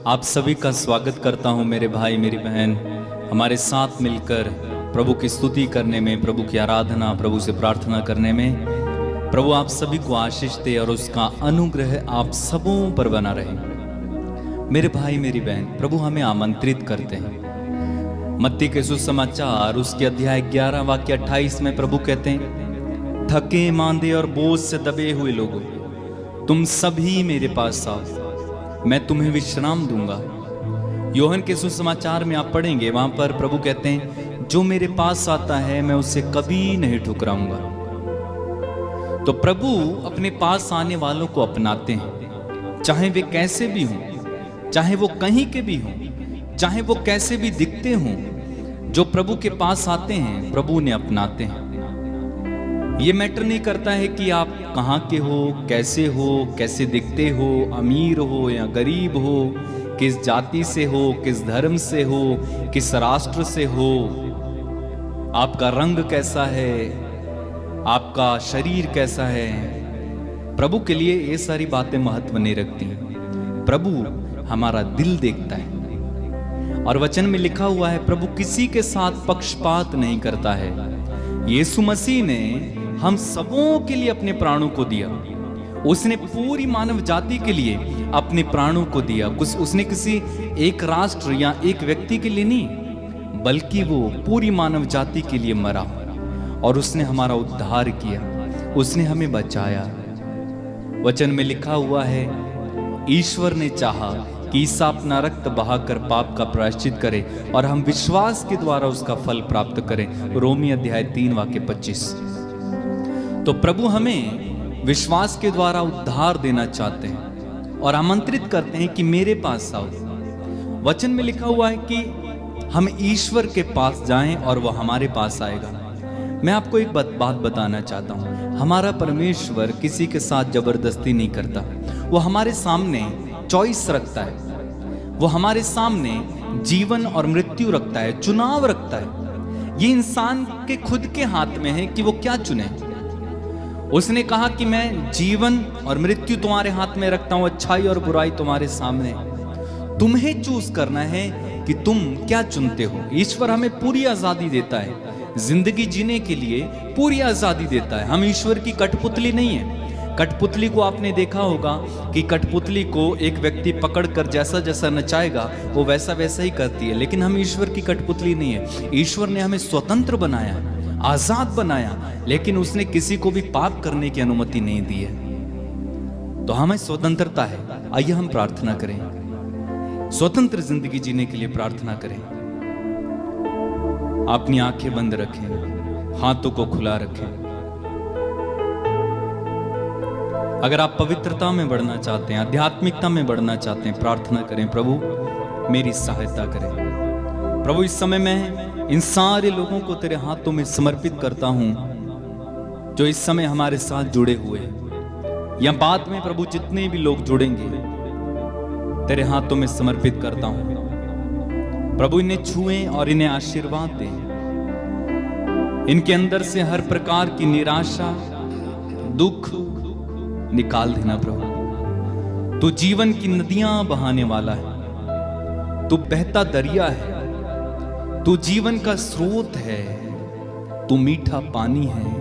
आप सभी का स्वागत करता हूं मेरे भाई मेरी बहन, हमारे साथ मिलकर प्रभु की स्तुति करने में, प्रभु की आराधना, प्रभु से प्रार्थना करने में। प्रभु आप सभी को आशीष दे और उसका अनुग्रह आप सबों पर बना रहे। मेरे भाई मेरी बहन, प्रभु हमें आमंत्रित करते हैं। मत्ती के सुसमाचार उसके अध्याय 11 वाक्य 28 में प्रभु कहते हैं, थके मांदे और बोझ से दबे हुए लोगों, तुम सभी मेरे पास आओ, मैं तुम्हें विश्राम दूंगा। यूहन्ना के सुसमाचार में आप पढ़ेंगे, वहां पर प्रभु कहते हैं, जो मेरे पास आता है मैं उसे कभी नहीं ठुकराऊंगा। तो प्रभु अपने पास आने वालों को अपनाते हैं, चाहे वे कैसे भी हों, चाहे वो कहीं के भी हों, चाहे वो कैसे भी दिखते हों। जो प्रभु के पास आते हैं प्रभु ने अपनाते हैं। ये मैटर नहीं करता है कि आप कहाँ के हो, कैसे दिखते हो, अमीर हो या गरीब हो, किस जाति से हो, किस धर्म से हो, किस राष्ट्र से हो, आपका रंग कैसा है, आपका शरीर कैसा है। प्रभु के लिए ये सारी बातें महत्व नहीं रखती। प्रभु हमारा दिल देखता है और वचन में लिखा हुआ है, प्रभु किसी के साथ पक्षपात नहीं करता है। यीशु मसीह ने हम सबों के लिए अपने प्राणों को दिया। उसने पूरी मानव जाति के लिए अपने प्राणों को दिया। कुछ उसने किसी एक राष्ट्र या एक व्यक्ति के लिए नहीं, बल्कि वो पूरी मानव जाति के लिए मरा और उसने हमारा उद्धार किया, उसने हमें बचाया। वचन में लिखा हुआ है, ईश्वर ने चाहा कि ईसा अपना रक्त बहाकर पाप का प्रायश्चित करे और हम विश्वास के द्वारा उसका फल प्राप्त करें। रोमी अध्याय 3 वाक्य 25। तो प्रभु हमें विश्वास के द्वारा उद्धार देना चाहते हैं और आमंत्रित करते हैं कि मेरे पास आओ। वचन में लिखा हुआ है कि हम ईश्वर के पास जाएं और वह हमारे पास आएगा। मैं आपको एक बात बताना चाहता हूं, हमारा परमेश्वर किसी के साथ जबरदस्ती नहीं करता। वो हमारे सामने चॉइस रखता है, वो हमारे सामने जीवन और मृत्यु रखता है, चुनाव रखता है। ये इंसान के खुद के हाथ में है कि वो क्या चुने। उसने कहा कि मैं जीवन और मृत्यु तुम्हारे हाथ में रखता हूं, अच्छाई और बुराई तुम्हारे सामने। तुम्हें चूज करना है कि तुम क्या चुनते हो। ईश्वर हमें पूरी आजादी देता है, जिंदगी जीने के लिए पूरी आजादी देता है। हम ईश्वर की कठपुतली नहीं है। कठपुतली को आपने देखा होगा कि कठपुतली को एक व्यक्ति पकड़कर जैसा जैसा नचाएगा वो वैसा वैसा ही करती है, लेकिन हम ईश्वर की कठपुतली नहीं है। ईश्वर ने हमें स्वतंत्र बनाया, आजाद बनाया, लेकिन उसने किसी को भी पाप करने की अनुमति नहीं दी है। तो हमें स्वतंत्रता है। आइए हम प्रार्थना करें, स्वतंत्र जिंदगी जीने के लिए प्रार्थना करें। अपनी आंखें बंद रखें, हाथों को खुला रखें। अगर आप पवित्रता में बढ़ना चाहते हैं, आध्यात्मिकता में बढ़ना चाहते हैं, प्रार्थना करें, प्रभु मेरी सहायता करें। प्रभु इस समय मैं इन सारे लोगों को तेरे हाथों में समर्पित करता हूं जो इस समय हमारे साथ जुड़े हुए हैं, या बाद में प्रभु जितने भी लोग जुड़ेंगे तेरे हाथों में समर्पित करता हूं। प्रभु इन्हें छुएं और इन्हें आशीर्वाद दें। इनके अंदर से हर प्रकार की निराशा, दुख निकाल देना प्रभु। तू जीवन की नदियां बहाने वाला है, तू बहता दरिया है, तू जीवन का स्रोत है, तू मीठा पानी है,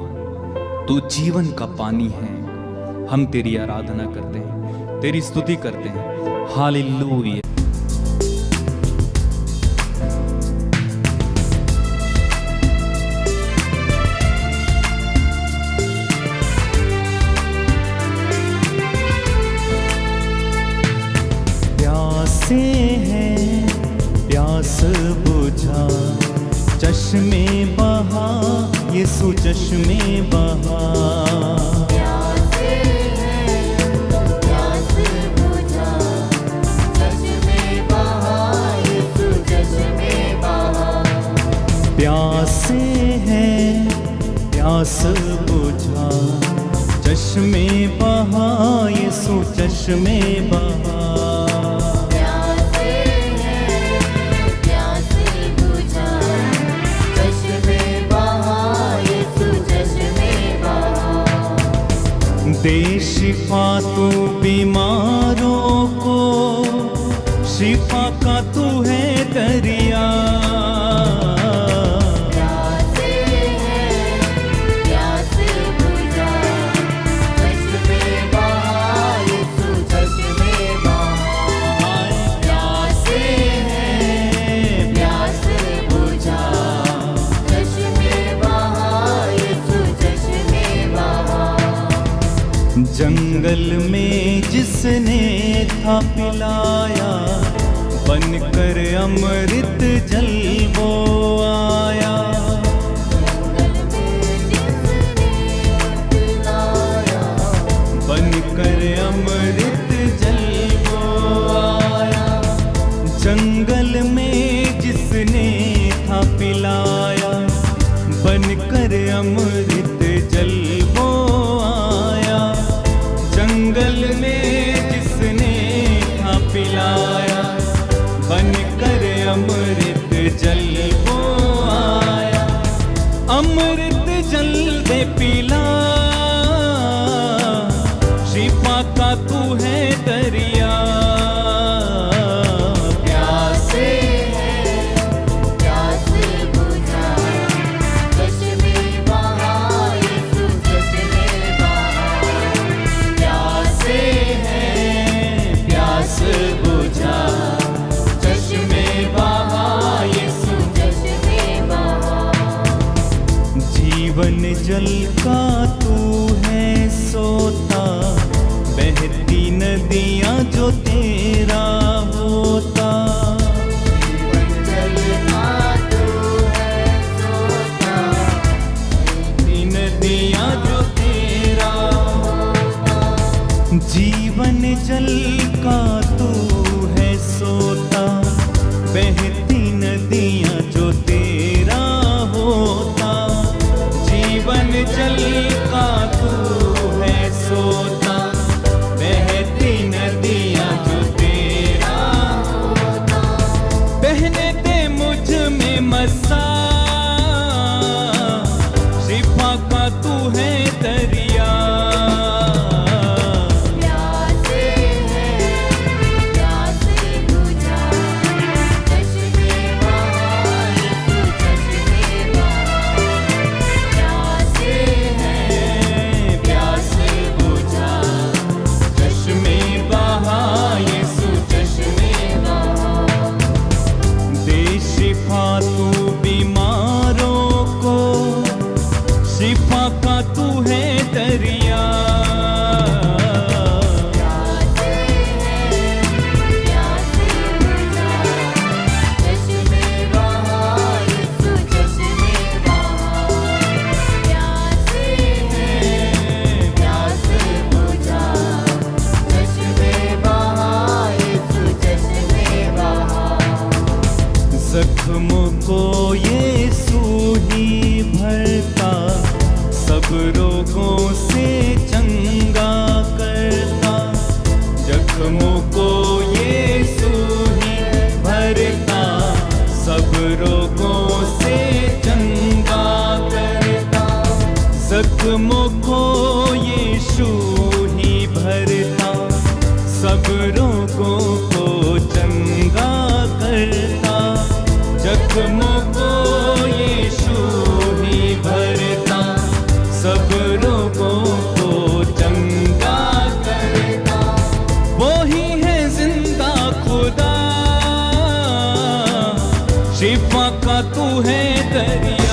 तू जीवन का पानी है। हम तेरी आराधना करते हैं, तेरी स्तुति करते हैं। हालेलुया। प्यासे हैं, प्यास बुझा, चश्मे बहा, यीशु चश्मे बहा। प्यासे हैं, प्यास बुझा, चश्मे बहा, यीशु चश्मे बहा। प्यासे हैं, प्यास बुझा, चश्मे बहा, यीशु चश्मे बहा। दे शिफा तू बीमारों को, शिफा का तू है दरिया। प्यासे हैं प्यास बुझा, चश्मे बहा यीशु चश्मे बहा। प्यासे हैं प्यास बुझा, चश्मे बहा यीशु चश्मे बहा। जंगल में जिसने था पिलाया, बनकर अमृत जल वो आया। बनकर अमृत जल वो आया। जंगल में जिसने था पिलाया, बनकर अमृत जल वो आया। जंगल में जिसने था पिलाया, बनकर अमृत जल वो आया। अमृत जल दे पिला, शिफा का तू है दरिया। प्यासे हैं प्यास बुझा, चश्मे बहा यीशु चश्मे बहा। प्यासे हैं प्यास बुझा, चश्मे बहा यीशु चश्मे बहा। जीवन जल का तू है सोता, बहती नदियाँ जो तेरा होता। जल का तू है सोता, नदियाँ जो तेरा होता। जीवन जल का तू है सोता, बहती नदियाँ जो तेरा होता। जीवन जल का तू है सोता, बहती नदियाँ जो तेरा होता। बहने दे मुझ में मसा, शिफा का तू है दरिया। प्यासे हैं प्यास बुझा, चश्मे बहा यीशु चश्मे बहा। प्यासे हैं प्यास बुझा, चश्मे बहा यीशु चश्मे बहा। दे शिफा तू बीमारों को, शिफा का तू है दरिया। प्यासे हैं प्यास बुझा, चश्मे बहा यीशु चश्मे बहा। प्यासे हैं प्यास बुझा, चश्मे बहा यीशु चश्मे बहा। जख्मों को यीशु ही भरता, सब रोगों से चंगा करता। जख्मों को यीशु ही भरता, सब रोगों से चंगा करता। जख्मों को यीशु ही भरता, सब रोगों को चंगा करता। जख्मों को यीशु ही भरता, सब रोगों को चंगा करता। वो ही है जिंदा खुदा, शिफा का तू है दरिया।